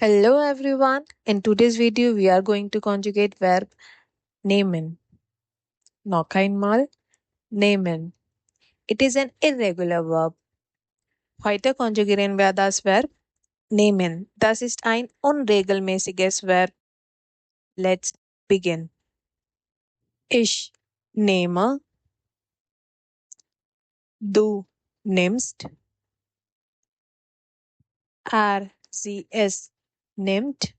Hello everyone. In today's video, we are going to conjugate verb nehmen. Noch einmal nehmen. It is an irregular verb. Heute konjugieren wir das Verb nehmen. Das ist ein unregelmäßiges Verb. Let's begin. Ich nehme, du nimmst, sie, es nimmt,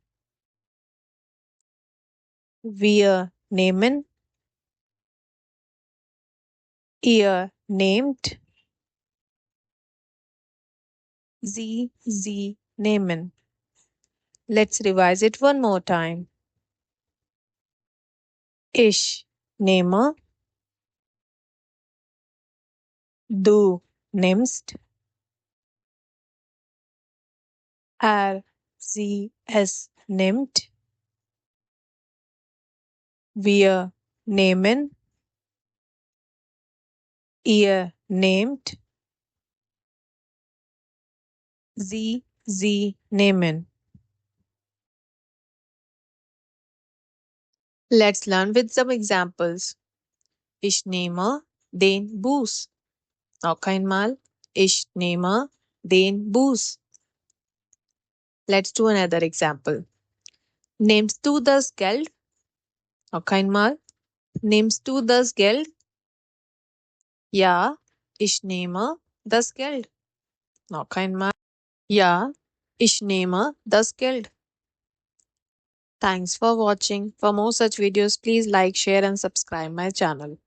wir nehmen, ihr nehmt, sie nehmen. Let's revise it one more time. Ich nehme, du nimmst, sie, es nimmt, wir nehmen, ihr nehmt, sie nehmen. Let's learn with some examples. Ich nehme den Bus. Noch einmal. Ich nehme den Bus. Let's do another example. Nimmst du das Geld? Noch einmal. Nimmst du das Geld? Ja, ich nehme das Geld. Noch einmal. Ja, ich nehme das Geld. Thanks for watching. For more such videos, please like, share and subscribe my channel.